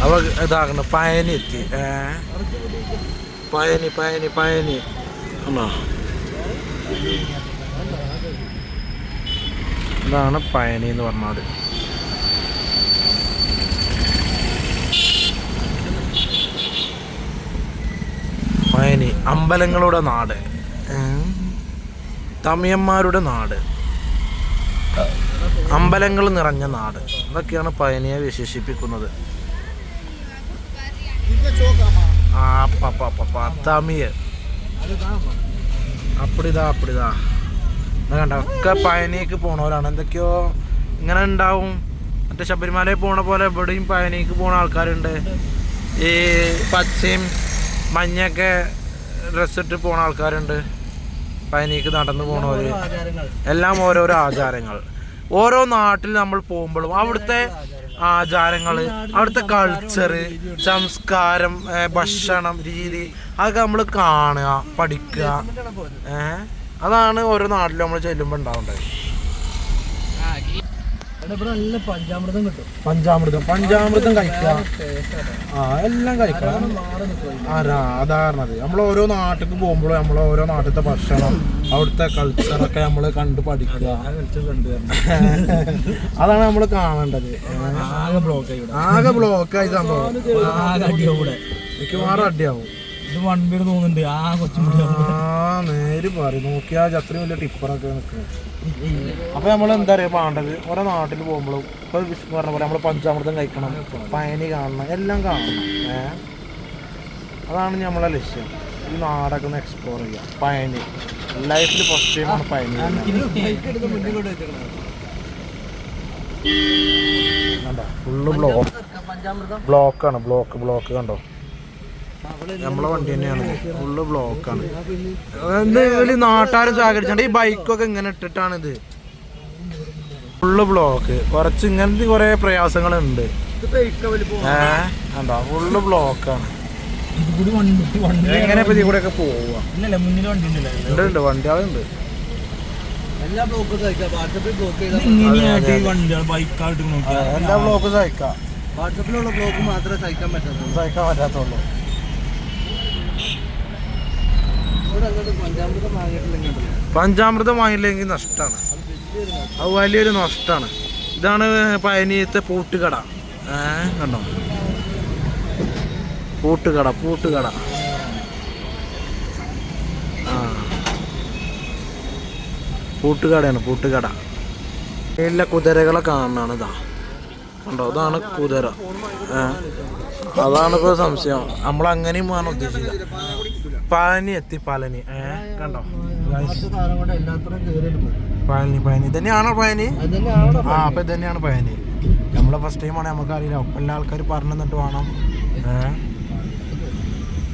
അവ ഇതാകണം പയനി എത്തി. പയനി പയനി പയനി ആണോ? ഇതാണ് പയനി എന്ന് പറഞ്ഞാൽ. പയനി അമ്പലങ്ങളുടെ നാട്, തമിഴന്മാരുടെ നാട്, അമ്പലങ്ങൾ നിറഞ്ഞ നാട്. ഇതൊക്കെയാണ് പയനിയെ വിശേഷിപ്പിക്കുന്നത്. തമിഴ് അപ്പടിതാ അപ്പടിതാ കണ്ട ഒക്കെ പയനിക്ക് പോണവരാണ്. എന്തൊക്കെയോ ഇങ്ങനെ ഉണ്ടാവും. മറ്റേ ശബരിമലയിൽ പോണ പോലെ ഇവിടെയും പയനിക്ക് പോണ ആൾക്കാരുണ്ട്. ഈ പച്ചയും മഞ്ഞൊക്കെ ഡ്രസ്സിട്ട് പോണ ആൾക്കാരുണ്ട്. പയനിക്ക് നടന്നു പോണവര്. എല്ലാം ഓരോരോ ആചാരങ്ങൾ. ഓരോ നാട്ടിൽ നമ്മൾ പോകുമ്പോഴും അവിടുത്തെ ആചാരങ്ങൾ, അവിടുത്തെ കൾച്ചറ്, സംസ്കാരം, ഭക്ഷണം രീതി അതൊക്കെ നമ്മൾ കാണുക, പഠിക്കുക. അതാണ് ഓരോ നാട്ടിലും നമ്മൾ ചെല്ലുമ്പോൾ ഉണ്ടാവേണ്ടത്. പഞ്ചാമൃതം കിട്ടും. പഞ്ചാമൃതം കഴിക്കുക. എല്ലാം കഴിക്കുക. അതാരണത്. നമ്മൾ ഓരോ നാട്ടിലേക്ക് പോകുമ്പോഴും നമ്മൾ ഓരോ നാട്ടിലത്തെ ഭക്ഷണം, അവിടുത്തെ കൾച്ചറൊക്കെ നമ്മൾ കണ്ട് പഠിക്കുക. അതാണ് നമ്മൾ കാണേണ്ടത്. ആകെ ബ്ലോക്കായി സംഭവം. മിക്കവാറും അടിയാവും. ഇത് വണ്ടി തോന്നുന്നുണ്ട്. നേര് പറയും. നോക്കിയാൽ അത്രയും വലിയ ടിപ്പറൊക്കെ നിൽക്കുന്നത്. അപ്പൊ നമ്മൾ എന്താ പറയുക വേണ്ടത്, ഓരോ നാട്ടിൽ പോകുമ്പോഴും ഇപ്പൊ പറഞ്ഞ പോലെ നമ്മൾ പഞ്ചാമൃതം കഴിക്കണം, പയനി കാണണം, എല്ലാം കാണണം. അതാണ് നമ്മളെ ലക്ഷ്യം. ഈ നാടൊക്കെ ഒന്ന് എക്സ്പ്ലോർ ചെയ്യുക. പയനി ലൈഫിൽ ഫസ്റ്റ് ടൈമാണ് പയനി. ഫുള്ള് ബ്ലോക്കാണ്. ബ്ലോക്ക് കണ്ടോ? നമ്മളെ വണ്ടി തന്നെയാണ്. ഫുള്ള് ബ്ലോക്കാണ്. വലിയ നാട്ടുകാരും സഹകരിച്ചാണ്ട് ഈ ബൈക്കൊക്കെ ഇങ്ങനെ ഇട്ടിട്ടാണിത്. Full block. കുറച്ച് ഇങ്ങനത്തെ കുറെ പ്രയാസങ്ങളുണ്ട്. കണ്ടോ? ഫുള്ള് ബ്ലോക്കാണ്. എങ്ങനെ ഇതിൽ കൂടെ ഒക്കെ പോവാ? ഉണ്ട് വണ്ടികളുണ്ട്. എല്ലാ ബ്ലോക്കും സഹിക്കാം. വാട്സപ്പിലുള്ള ബ്ലോക്ക് മാത്രമേ സഹിക്കാൻ പറ്റാത്തുള്ളൂ. പഞ്ചാമൃതം വാങ്ങിയില്ലെങ്കിൽ നഷ്ടമാണ്. അത് വലിയൊരു നഷ്ടമാണ്. ഇതാണ് പയനിയത്തെ പൂട്ടുകട. കണ്ടോ? പൂട്ടുകട. പൂട്ടുകട. എല്ലാ കുതിരകളെ കാണാണ്. ഇതാ കണ്ടോ? അതാണ് കുതിര. അതാണിപ്പോ സംശയം. നമ്മളങ്ങനെയും ആണ് ഉദ്ദേശിക്കുക. പഴനി എത്തി. കണ്ടോ? പഴനി തന്നെയാണോ പഴനി? അപ്പൊ ഇതന്നെയാണ് പഴനി. നമ്മളെ ഫസ്റ്റ് ടൈമാണ്, നമുക്കറിയില്ല. ഒപ്പം എല്ലാ ആൾക്കാർ പറഞ്ഞു തന്നിട്ട് വേണം.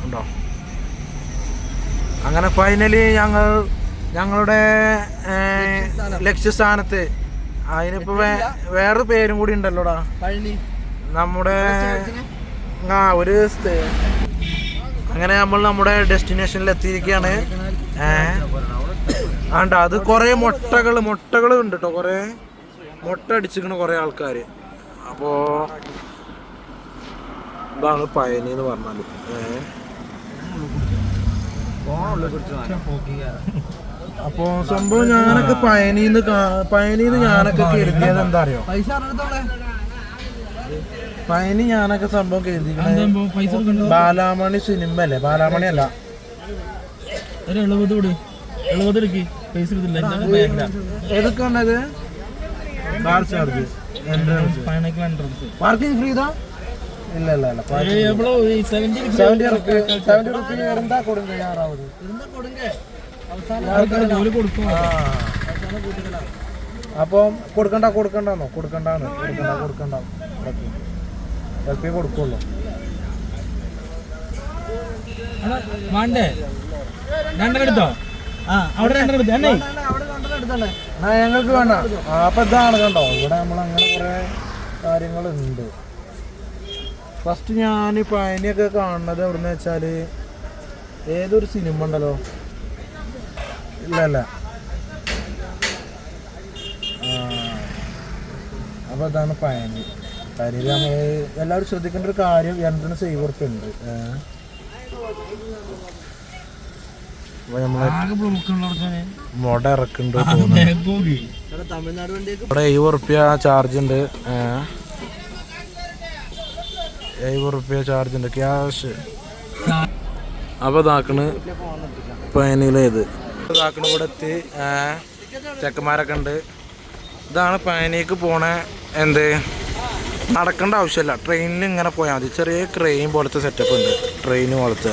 ഉണ്ടോ? അങ്ങനെ ഫൈനലി ഞങ്ങളുടെ ലക്ഷ്യസ്ഥാനത്ത്. അതിനിപ്പോ വേറൊരു പേരും കൂടി ഉണ്ടല്ലോടാ. നമ്മുടെ ഒരു അങ്ങനെ നമ്മൾ നമ്മുടെ ഡെസ്റ്റിനേഷനിൽ എത്തിയിരിക്കുകയാണ്. അത് കുറെ മുട്ടകൾ ഉണ്ട് കേട്ടോ. കുറെ മുട്ട അടിച്ചിരിക്കണ കുറെ ആൾക്കാര്. അപ്പോ ഇതാണ് പയനി എന്ന് പറഞ്ഞാല്. അപ്പോ സംഭവം ഞാനൊക്കെ പയനീന്ന് ഞാനൊക്കെ കരുതിയത് എന്താ അറിയോ? പയനി ഞാനൊക്കെ സംഭവം കരുതിക്കണേ ബാലാമണി സിനിമ അല്ലേ? ബാലാമണി അല്ല. ഏതൊക്കെയാണത്? പാർക്കിംഗ് ഫ്രീ ഇതാ? ഇല്ല. എന്താ കൊടുങ്ക? അപ്പം കൊടുക്കണ്ടെന്നോ? കൊടുക്കണ്ട. ചിലപ്പോ കൊടുക്കുള്ളൂ. ഞങ്ങൾക്ക് വേണ്ട. അപ്പൊ ഇതാണ് കണ്ടോ? ഇവിടെ നമ്മളങ്ങനെ കുറെ കാര്യങ്ങളുണ്ട്. ഫസ്റ്റ് ഞാൻ പയനിയൊക്കെ കാണുന്നത് എവിടെന്ന് വെച്ചാല് ഏതൊരു സിനിമ ഉണ്ടല്ലോ. ഇല്ല. അപ്പൊ ഇതാണ് പയനി. പയനീര് നമ്മൾ എല്ലാവരും ശ്രദ്ധിക്കേണ്ട ഒരു കാര്യം, രണ്ടിന് സേവ് ഉണ്ട്. മുട ഇറക്കുന്നുണ്ട്. ഇവിടെ 70 റുപ്യ ചാർജ് ഉണ്ട്. 70 റുപ്യ ചാർജ് ഉണ്ട് ക്യാഷ്. അപ്പോൾ ഇതാക്കണ് പയനിയിലേത് ഇതാക്കണ ഇവിടെ എത്തി. ചെക്കന്മാരൊക്കെ ഉണ്ട്. ഇതാണ് പയനിക്ക് പോണ എന്ത് നടക്കേണ്ട ആവശ്യമില്ല, ട്രെയിനിൽ ഇങ്ങനെ പോയാൽ മതി. ചെറിയ ട്രെയിൻ പോലത്തെ സെറ്റപ്പ് ഉണ്ട്, ട്രെയിൻ പോലത്തെ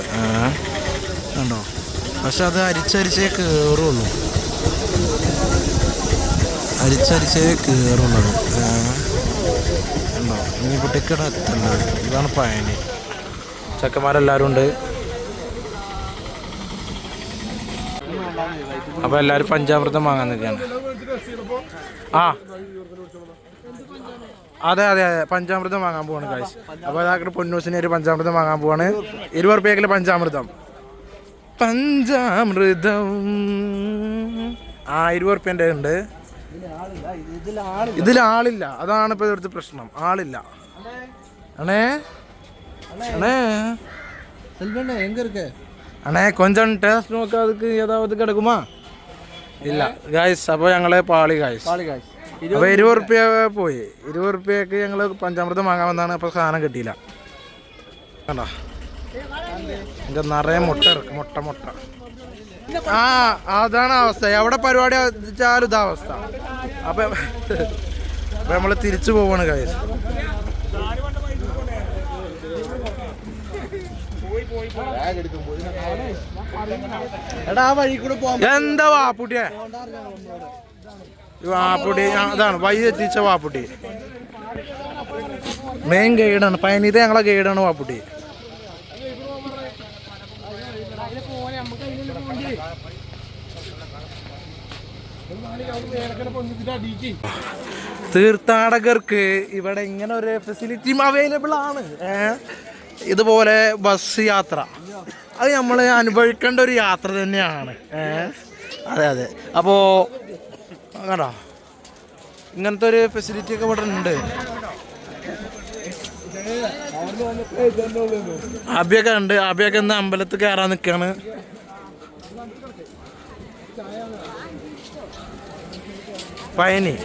ഉണ്ടോ. പക്ഷെ അത് അരിച്ചരിച്ചേ കയറുള്ളൂ, അരിച്ചരിച്ചേ കയറുള്ളത് ഉണ്ടോ. ഇനിയിപ്പോൾ ടിക്കറ്റ് എത്തുന്നത്. ഇതാണ് പയനി. ചെക്കന്മാരെല്ലാവരും ഉണ്ട്. അപ്പോൾ എല്ലാവരും പഞ്ചാമൃതം വാങ്ങാൻ നിൽക്കുകയാണ്. അതെ അതെ അതെ, പഞ്ചാമൃതം വാങ്ങാൻ പോവാണ് ഗൈസ്. അപ്പോൾ അതാക്കിട്ട് പൊന്നൂസിന് ഒരു പഞ്ചാമൃതം വാങ്ങാൻ പോവാണ്. 20 റുപ്യക്കിൽ പഞ്ചാമൃതം. 20 റുപ്യൻ്റെ ഉണ്ട്. ഇതിലാളില്ല, അതാണ് ഇപ്പോൾ ഇവിടുത്തെ പ്രശ്നം. ആളില്ല. അണേ അണേ അണേ കൊഞ്ചം ടേസ്റ്റ് നോക്കാം. അതുക്ക് ഏതാവത് കിടക്കുമാ ഇല്ല ഗൈസ്. അപ്പോൾ ഞങ്ങൾ പാളി ഗൈസ്. അപ്പോൾ 20 റുപ്യ പോയി. 20 റുപ്യക്ക് ഞങ്ങൾ പഞ്ചാമൃതം വാങ്ങാൻ വന്നതാണ്. അപ്പോൾ സാധനം കിട്ടിയില്ല. കണ്ടോ എൻ്റെ നിറയെ മുട്ട ഇറക്കും. മുട്ട അതാണ് അവസ്ഥ. എവിടെ പരിപാടി വെച്ചാലും ഇതാ അവസ്ഥ. അപ്പം നമ്മൾ തിരിച്ചു പോവാണ് ഗൈസ്. എന്താ വാപ്പുട്ടിയെ വാപ്പുട്ടി? അതാണ് വഴി എത്തിച്ച വാപ്പുട്ടി. മെയിൻ ഗൈഡാണ് പയനീത്തെ, ഞങ്ങളെ ഗൈഡാണ് വാപ്പുട്ടി. തീർത്ഥാടകർക്ക് ഇവിടെ ഇങ്ങനെ ഒരു ഫെസിലിറ്റിയും അവൈലബിൾ ആണ്. ഇതുപോലെ ബസ് യാത്ര അത് നമ്മൾ അനുഭവിക്കേണ്ട ഒരു യാത്ര തന്നെയാണ്. അതെ അതെ. അപ്പോൾ കണ്ടോ ഇങ്ങനത്തെ ഒരു ഫെസിലിറ്റി ഒക്കെ ഇവിടെ ഉണ്ട്. അബിയൊക്കെ ഉണ്ട്. അബിയൊക്കെ ഇന്ന് അമ്പലത്തിൽ കയറാൻ നിൽക്കുകയാണ്. പയനി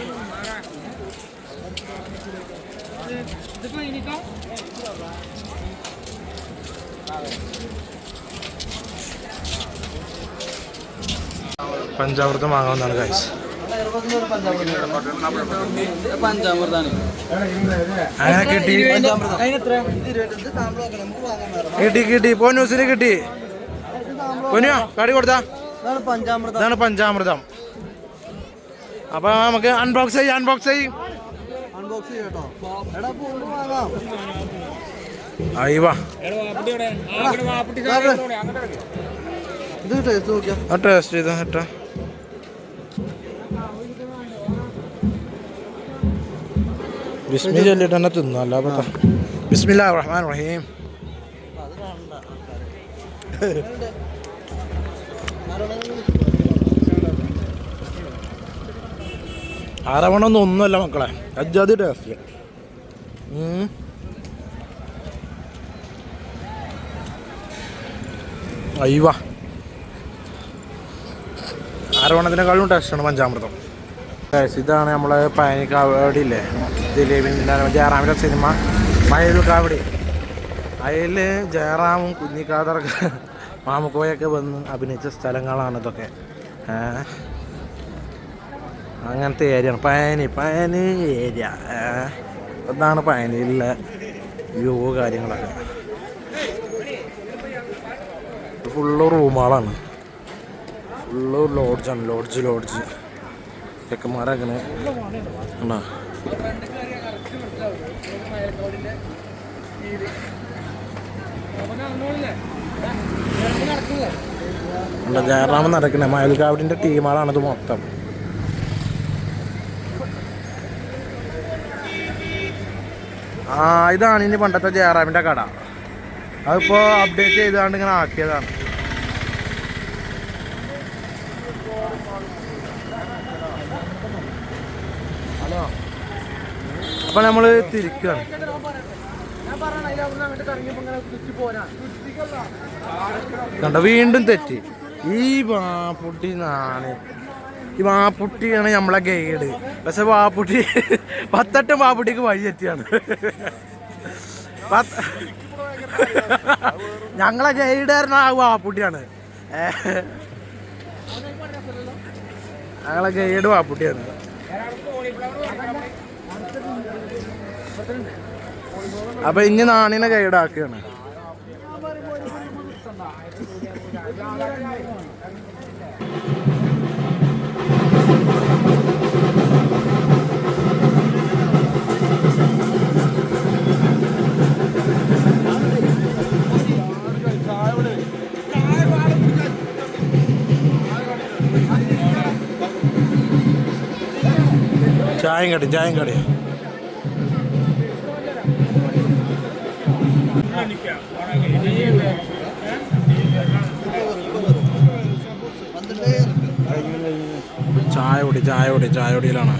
പഞ്ചാമൃതം വാങ്ങാവുന്നതാണ് ഗൈസ്. അങ്ങനെ കിട്ടി പോന്നൂസിന് കിട്ടി. പൊന്നിയോ കടി കൊടുത്താ. ഇതാണ് പഞ്ചാമൃതം. അപ്പൊ നമുക്ക് അൺബോക്സ് ചെയ്യും. അയ്യവാ ടേസ്റ്റ് ചെയ്താ കേട്ടോ. ബിസ്മി ചൊല്ലിട്ട് തന്നെ തിന്നു. അല്ല ബിസ്മില്ലാഹിർ റഹ്മാനിർ റഹീം. അരവണൊന്നും ഒന്നുമല്ല മക്കളെ, അജാതി ടേസ്റ്റ്. അയ്യവാ അരവണത്തിനെക്കാളും ടേസ്റ്റാണ് പഞ്ചാമൃതം. ഇതാണ് നമ്മളെ പയനിക്കാവടി ഇല്ലേ, ജയറാമിൻ്റെ സിനിമ മയിൽക്കാവടി. അതിൽ ജയറാമും കുഞ്ഞിക്കാദറൊക്കെ മാമുക്കോയൊക്കെ വന്ന് അഭിനയിച്ച സ്ഥലങ്ങളാണ് ഇതൊക്കെ. അങ്ങനത്തെ ഏരിയയാണ് പയനി ഏരിയ. ഇതാണ് പയനിയിലെ വ്യൂ കാര്യങ്ങളൊക്കെ. ഫുള്ള് റൂമുകളാണ്, ഫുള്ള് ലോഡ്ജാണ്. ലോഡ്ജ് ചെക്കന്മാരൊക്കെ ഉണ്ടോ. ജയറാമൻ നടക്കണേ മയിൽക്കാവിൻ്റെ ടീമുകളാണിത് മൊത്തം. ഇതാണ് ഇനി പണ്ടത്തെ ജയറാമിൻ്റെ കട. അതിപ്പോൾ അപ്ഡേറ്റ് ചെയ്താണ്ട് ഇങ്ങനെ ആക്കിയതാണ്. ഹലോ അപ്പൊ നമ്മള് തിരിക്കാണ്. കണ്ട വീണ്ടും തെറ്റി. ഈ വാപ്പുട്ടി നാണ്, ഈ വാപ്പുട്ടിയാണ് നമ്മളെ ഗൈഡ്. പക്ഷെ വാപ്പുട്ടി 10 വാപ്പുട്ടിക്ക് വഴി തെറ്റിയാണ്. ഞങ്ങളെ ഗൈഡായിരുന്ന ആ വാപ്പുട്ടിയാണ്. ഞങ്ങളെ ഗൈഡ് വാപ്പുട്ടിയാണ്. അപ്പൊ ഇനി നാണിനെ ഗൈഡാക്കുകയാണ്. ചായം കടി ചായപൊടിയിലാണ്.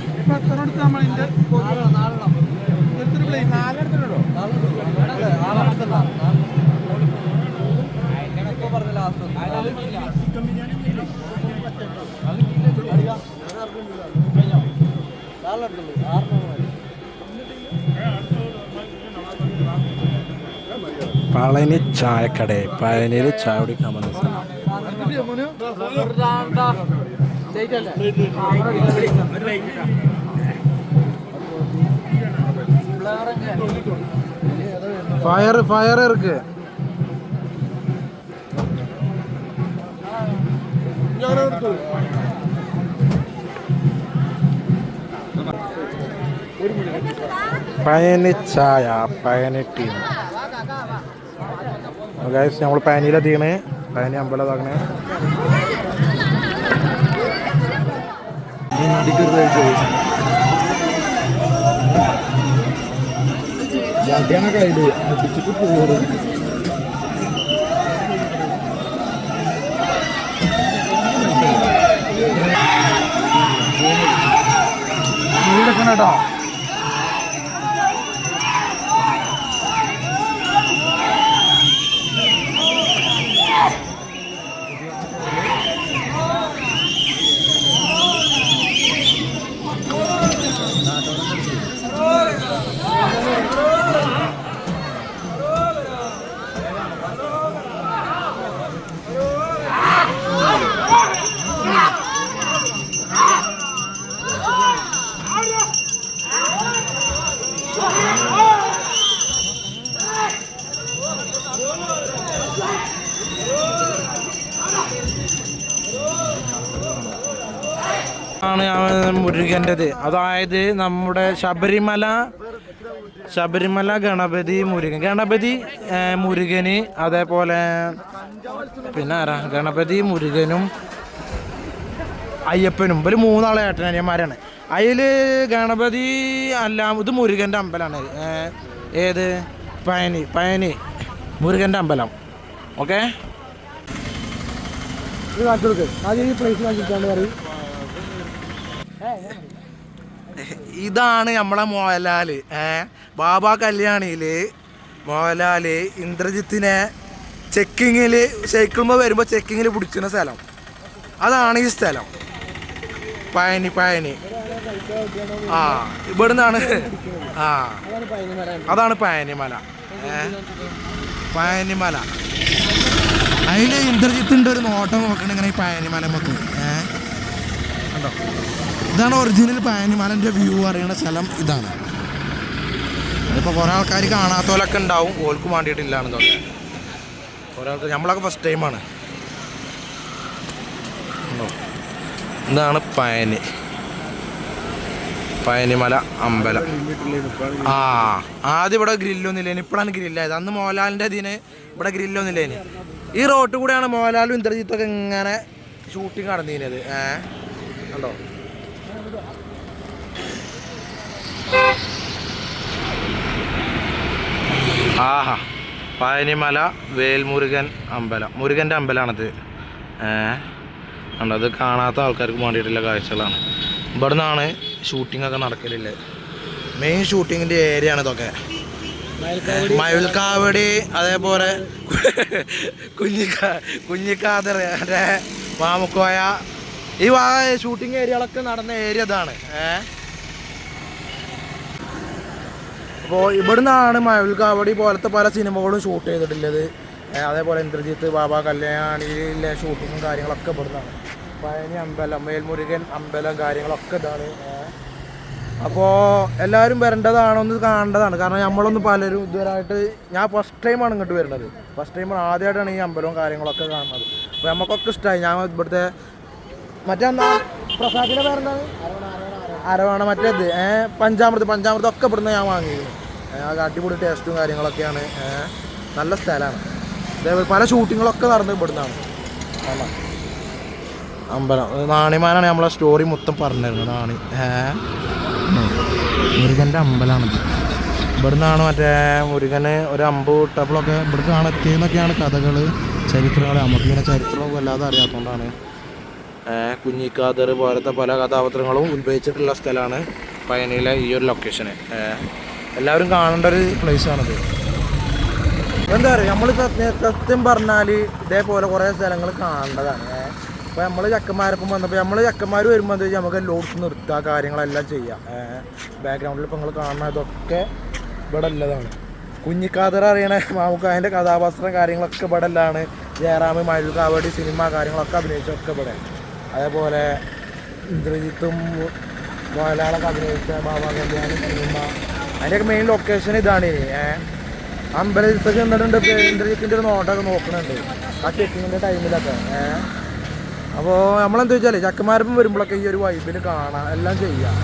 പളനി ചായക്കട, പഴനിയിൽ ചായ കുടിക്കാൻ വന്ന സ്ഥലം. ഫയർ ഇருக்கு. പഴനി ചായ, പഴനി ടീം. നമ്മൾ പഴനിയിലെത്തിക്കണേ, പഴനി അമ്പലം ഇതാക്കണേ. കേട്ടോ ആണ് മുരുകൻ്റെത്. അതായത് നമ്മുടെ ശബരിമല ഗണപതി മുരുകന്, അതേപോലെ പിന്നെ ആരാ, ഗണപതി മുരുകനും അയ്യപ്പനും. ഒരു 3 ആളെ ഏട്ടനനിയന്മാരാണ്. അതിൽ ഗണപതി അല്ല, ഇത് മുരുകൻ്റെ അമ്പലമാണ്. ഏത് പഴനി മുരുകൻ്റെ അമ്പലം. ഓക്കെ, ഇതാണ് നമ്മളെ മോഹൻലാല്. ബാബ കല്യാണിയില് മോഹൻലാല് ഇന്ദ്രജിത്തിനെ ചെക്കിങ്ങിൽ സൈക്കിളുമ്പോൾ വരുമ്പോൾ ചെക്കിങ്ങിൽ പിടിക്കുന്ന സ്ഥലം. അതാണ് ഈ സ്ഥലം, പഴനി. ആ, ഇവിടുന്നാണ്. ആ, അതാണ് പഴനിമല. അതിൽ ഇന്ദ്രജിത്തിൻ്റെ ഒരു നോട്ടം നോക്കണം ഇങ്ങനെ ഈ പഴനിമല നമുക്ക്. കണ്ടോ, ഇതാണ് ഒറിജിനൽ പഴനിമലൻ്റെ വ്യൂ അറിയണ സ്ഥലം. ഇതാണ്. അതിപ്പോൾ കുറേ ആൾക്കാർ കാണാത്തവരൊക്കെ ഉണ്ടാവും, ഓൽക്ക് വേണ്ടിയിട്ടില്ലാന്ന് തോന്നുന്നത്. കുറേ ആൾക്കാർ, നമ്മളൊക്കെ ഫസ്റ്റ് ടൈമാണ്. ഇതാണ് പഴനിമല അമ്പലം. ആദ്യം ഇവിടെ ഗ്രില്ലൊന്നുമില്ലേന്, ഇപ്പോഴാണ് ഗ്രില്ലായത്. അന്ന് മോഹൻലാലിൻ്റെ ഇതിന് ഇവിടെ ഗ്രില്ലൊന്നുമില്ലേന്. ഈ റോഡ് കൂടെയാണ് മോഹൻലാലും ഇന്ദ്രജിത്തൊക്കെ ഇങ്ങനെ ഷൂട്ടിങ് നടന്നിരുന്നത്. കണ്ടോ, ആഹാ, പഴനിമല വേൽമുരുകൻ അമ്പലം, മുരുകൻ്റെ അമ്പലമാണത്. കണ്ടോ, അത് കാണാത്ത ആൾക്കാർക്ക് വേണ്ടിയിട്ടുള്ള കാഴ്ചകളാണ്. ഇവിടെ നിന്നാണ് ഷൂട്ടിങ്ങൊക്കെ നടക്കലില്ലേ. മെയിൻ ഷൂട്ടിങ്ങിൻ്റെ ഏരിയ ആണ് ഇതൊക്കെ. മയിൽക്കാവടി അതേപോലെ കുഞ്ഞിക്കാതറിൻ്റെ മാമുക്കോയ ഈ ഷൂട്ടിങ് ഏരിയകളൊക്കെ നടന്ന ഏരിയ ഇതാണ്. അപ്പോൾ ഇവിടുന്നാണ് മയിൽക്കാവടി പോലത്തെ പല സിനിമകളും ഷൂട്ട് ചെയ്തിട്ടുള്ളത്. അതേപോലെ ഇന്ദ്രജിത്ത് ബാബ കല്യാണിയിലെ ഷൂട്ടിങ്ങും കാര്യങ്ങളൊക്കെ ഇവിടുന്നാണ്. പഴനി അമ്പലം, മേൽമുരുകൻ അമ്പലം കാര്യങ്ങളൊക്കെ ഇതാണ്. അപ്പോൾ എല്ലാവരും വരേണ്ടതാണ്, ഒന്ന് കാണേണ്ടതാണ്. കാരണം നമ്മളൊന്നും പലരും ഇതുവരായിട്ട് ഞാൻ ഫസ്റ്റ് ടൈമാണ് ഇങ്ങോട്ട് വരുന്നത്. ഫസ്റ്റ് ടൈം ആദ്യമായിട്ടാണ് ഈ അമ്പലവും കാര്യങ്ങളൊക്കെ കാണുന്നത്. അപ്പോൾ നമുക്കൊക്കെ ഇഷ്ടമായി. ഞാൻ ഇവിടുത്തെ മറ്റേ പ്രസാദിൻ്റെ പേരെന്താണ്, അരവാണ മറ്റേത് പഞ്ചാമൃതം ഒക്കെ ഇവിടുന്ന് ഞാൻ വാങ്ങിയിരുന്നു. അടിപൊളി ടേസ്റ്റും കാര്യങ്ങളൊക്കെയാണ്. നല്ല സ്ഥലമാണ്. അതേപോലെ പല ഷൂട്ടിങ്ങളൊക്കെ നടന്നത് ഇവിടുന്നാണ്. അമ്പലം നാണിമാനാണ് നമ്മളെ സ്റ്റോറി മൊത്തം പറഞ്ഞിരുന്നത്. നാണി മുരുകൻ്റെ അമ്പലമാണിത്. ഇവിടുന്നാണ് മറ്റേ മുരുകന് ഒരു അമ്പ് വിട്ടപ്പോഴൊക്കെ ഇവിടുന്നാണ് എത്തിയെന്നൊക്കെയാണ് കഥകൾ, ചരിത്രങ്ങൾ. നമുക്കിങ്ങനെ ചരിത്രവും വല്ലാതെ അറിയാത്തതുകൊണ്ടാണ്. കുഞ്ഞിക്കാതർ പോലത്തെ പല കഥാപാത്രങ്ങളും ഉത്ഭവിച്ചിട്ടുള്ള സ്ഥലമാണ് പഴനിയിലെ ഈ ഒരു ലൊക്കേഷന്. എല്ലാവരും കാണേണ്ട ഒരു പ്ലേസാണിത്. എന്താ പറയുക, നമ്മൾ സത്യം പറഞ്ഞാൽ ഇതേപോലെ കുറേ സ്ഥലങ്ങൾ കാണേണ്ടതാണ്. അപ്പോൾ നമ്മൾ ചക്കന്മാരൊപ്പം വന്നപ്പോൾ നമ്മൾ ചക്കന്മാർ വരുമ്പോൾ എന്താ വെച്ചാൽ നമുക്ക് ലോഡ്സ് നിർത്തുക, കാര്യങ്ങളെല്ലാം ചെയ്യാം. ബാക്ക്ഗ്രൗണ്ടിൽ ഇപ്പോൾ നിങ്ങൾ കാണുന്ന ഇതൊക്കെ ഇവിടെ ഉള്ളതാണ്. കുഞ്ഞിക്കാതർ അറിയണ മാമുക്കായൻ്റെ കഥാപാത്രം കാര്യങ്ങളൊക്കെ ഇവിടെ ഉള്ളതാണ്. ജയറാം, മയിൽക്കാവടി സിനിമ കാര്യങ്ങളൊക്കെ അഭിനയിച്ചൊക്കെ ഇവിടെ. അതേപോലെ ഇന്ദ്രജിത്തും മോഹൻലാലൊക്കെ അഭിനയിച്ച ബാബ കല്യാണി സിനിമ, അതിൻ്റെയൊക്കെ മെയിൻ ലൊക്കേഷൻ ഇതാണ്. ഇനി അമ്പലത്തൊക്കെ എന്നിട്ടുണ്ട് ഇന്ദ്രജിത്തിൻ്റെ ഒരു നോട്ടൊക്കെ നോക്കുന്നുണ്ട് ആ ചെക്കിങ്ങിൻ്റെ ടൈമിലൊക്കെ. അപ്പോൾ നമ്മളെന്താ വെച്ചാൽ ചക്കന്മാരപ്പം വരുമ്പോഴൊക്കെ ഈ ഒരു വൈബിന് കാണാം, എല്ലാം ചെയ്യാം.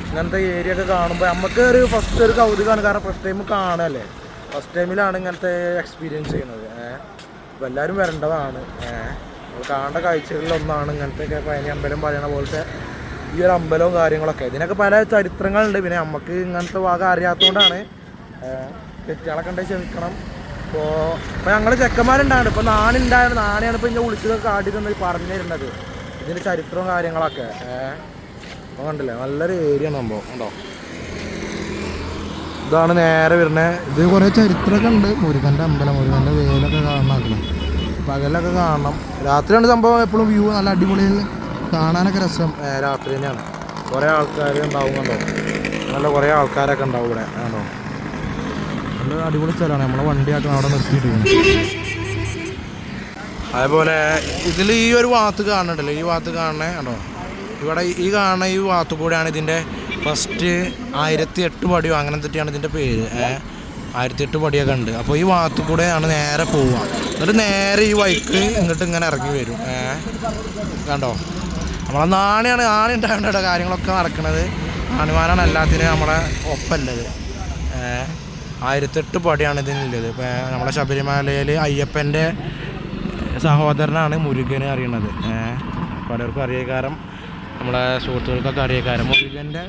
ഇങ്ങനത്തെ ഏരിയ ഒക്കെ കാണുമ്പോൾ നമുക്ക് ഫസ്റ്റ് ഒരു കൗതുകമാണ്. കാരണം ഫസ്റ്റ് ടൈം കാണുകയല്ലേ, ഫസ്റ്റ് ടൈമിലാണ് ഇങ്ങനത്തെ എക്സ്പീരിയൻസ് ചെയ്യുന്നത്. അപ്പോൾ എല്ലാവരും വരേണ്ടതാണ്. കാണേണ്ട കാഴ്ചകളിലൊന്നാണ് ഇങ്ങനത്തെ പഴനി അമ്പലം പറയണ പോലത്തെ ഈ ഒരു അമ്പലവും കാര്യങ്ങളൊക്കെ. ഇതിനൊക്കെ പല ചരിത്രങ്ങളുണ്ട്. പിന്നെ നമുക്ക് ഇങ്ങനത്തെ ഭാഗം അറിയാത്തതുകൊണ്ടാണ്. തെറ്റുകളൊക്കെ ഉണ്ടെങ്കിൽ ക്ഷമിക്കണം. ഇപ്പോൾ ഞങ്ങൾ ചെക്കന്മാരുണ്ടായിരുന്നു. ഇപ്പോൾ നാണിയാണ് ഇപ്പോൾ ഇങ്ങനെ വിളിച്ചതൊക്കെ കാട്ടി തന്നെ പറഞ്ഞു തരുന്നത് ഇതിൻ്റെ ചരിത്രവും കാര്യങ്ങളൊക്കെ. അപ്പോൾ കണ്ടില്ലേ, നല്ലൊരു ഏരിയ സംഭവം ഉണ്ടോ. ഇതാണ് നേരെ വരുന്നത്. ഇത് കുറേ ചരിത്രമൊക്കെ ഉണ്ട്. മുരുകൻ്റെ അമ്പലം, മുരുകൻ്റെ വേലൊക്കെ കാണണം. പകലൊക്കെ കാണണം. രാത്രിയാണ് സംഭവം എപ്പോഴും വ്യൂ നല്ല അടിപൊളിയിൽ കാണാനൊക്കെ രസം. രാത്രി തന്നെയാണ്. കുറേ ആൾക്കാർ ഉണ്ടാവും കണ്ടോ, നല്ല കുറേ ആൾക്കാരൊക്കെ ഉണ്ടാവും ഇവിടെ കണ്ടോ. നല്ല അടിപൊളി സ്ഥലമാണ്. നമ്മളെ വണ്ടിയായിട്ട് അവിടെ നിർത്തിയിട്ടുണ്ട്. അതേപോലെ ഇതിൽ ഈ ഒരു ഭാഗത്ത് കാണുന്നുണ്ടല്ലോ, ഈ ഭാഗത്ത് കാണണേ കണ്ടോ, ഇവിടെ ഈ കാണുന്ന ഈ ഭാഗത്തു കൂടെയാണ് ഇതിൻ്റെ ഫസ്റ്റ് 1008 പടിയോ അങ്ങനെ തെറ്റിയാണ് ഇതിൻ്റെ പേര്. 1008 പടിയൊക്കെ ഉണ്ട്. അപ്പോൾ ഈ ഭാഗത്തു കൂടെയാണ് നേരെ പോവുക. എന്നിട്ട് നേരെ ഈ വൈക്ക് ഇങ്ങോട്ട് ഇങ്ങനെ ഇറങ്ങി വരും. കണ്ടോ, നമ്മളെ നാണി ഉണ്ടാവേണ്ട കാര്യങ്ങളൊക്കെ നടക്കുന്നത്. നാണിമാരാണ് എല്ലാത്തിനും നമ്മളെ ഒപ്പല്ലത്. 1008 പടിയാണ് ഇതിനുള്ളത്. ഇപ്പോൾ നമ്മളെ ശബരിമലയിൽ അയ്യപ്പൻ്റെ സഹോദരനാണ് മുരുകന് അറിയണത്. പലർക്കും അറിയക്കാരം, നമ്മളെ സുഹൃത്തുക്കൾക്കൊക്കെ അറിയക്കാരം. മുരുകൻ്റെ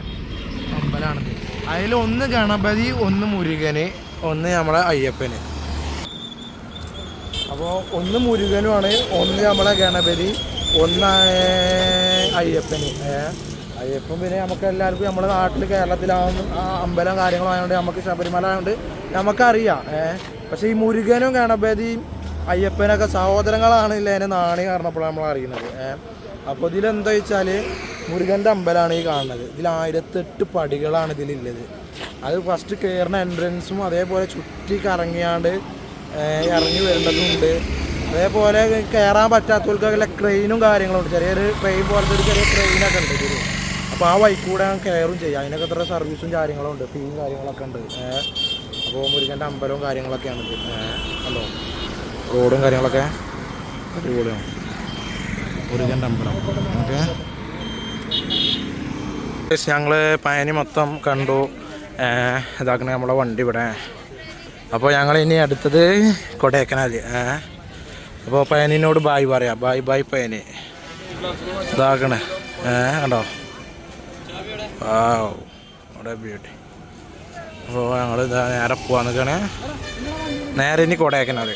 അമ്പലമാണിത്. അതിൽ ഒന്ന് ഗണപതി, ഒന്ന് മുരുകന്, ഒന്ന് നമ്മളെ അയ്യപ്പന്. അപ്പോൾ ഒന്ന് മുരുകനുമാണ്, ഒന്ന് നമ്മളെ ഗണപതി, ഒന്ന് അയ്യപ്പന്. അയ്യപ്പൻ പിന്നെ നമുക്ക് എല്ലാവർക്കും നമ്മുടെ നാട്ടിൽ കേരളത്തിലാവുന്ന അമ്പലം കാര്യങ്ങളായതുകൊണ്ട് നമുക്ക് ശബരിമല ആയതുകൊണ്ട് നമുക്കറിയാം. പക്ഷേ ഈ മുരുകനും ഗണപതിയും അയ്യപ്പനൊക്കെ സഹോദരങ്ങളാണ് ഇല്ലേനെ നാണി കാരണപ്പോഴാണ് നമ്മൾ അറിയുന്നത്. അപ്പോൾ ഇതിലെന്താ വെച്ചാൽ മുരുകൻ്റെ അമ്പലമാണ് ഈ കാണുന്നത്. ഇതിൽ 1008 പടികളാണ് ഇതിലുള്ളത്. അത് ഫസ്റ്റ് കയറുന്ന എൻട്രൻസും അതേപോലെ ചുറ്റി കറങ്ങിയാണ്ട് ഇറങ്ങി വരുന്നതുണ്ട്. അതേപോലെ കയറാൻ പറ്റാത്തവർക്കൊക്കെ ക്രെയിനും കാര്യങ്ങളുണ്ട്. ചെറിയൊരു ട്രെയിൻ പോലത്തെ ഒരു ചെറിയ ട്രെയിനൊക്കെ ഉണ്ട് ഇതിൽ. അപ്പോൾ ആ വഴിക്കൂടെ കയറും ചെയ്യാം. അതിനൊക്കെ എത്ര സർവീസും കാര്യങ്ങളും ഉണ്ട്, ഫീയും കാര്യങ്ങളൊക്കെ ഉണ്ട്. അപ്പോൾ മുരുകൻ്റെ അമ്പലവും കാര്യങ്ങളൊക്കെയാണ് ഇത്. കണ്ടോ, റോഡും കാര്യങ്ങളൊക്കെ അടിപൊളിയാണ്. മുരുകൻ്റെ അമ്പലം. ഓക്കെ, ഞങ്ങൾ പഴനി മൊത്തം കണ്ടു. ഇതാക്കണ നമ്മളെ വണ്ടി ഇവിടെ. അപ്പോൾ ഞങ്ങൾ ഇനി അടുത്തത് കൊടൈക്കനാൽ. അപ്പോൾ പഴനിനോട് ബായ് പറയാം. Bye bye Palani. ഇതാക്കണേ കണ്ടോ, അവിടെ ബ്യൂട്ടി. അപ്പോൾ ഞങ്ങൾ ഇതാ നേരെ പോവാൻ നിൽക്കണേ. നേരെ ഇനി കൊടൈക്കനാൽ.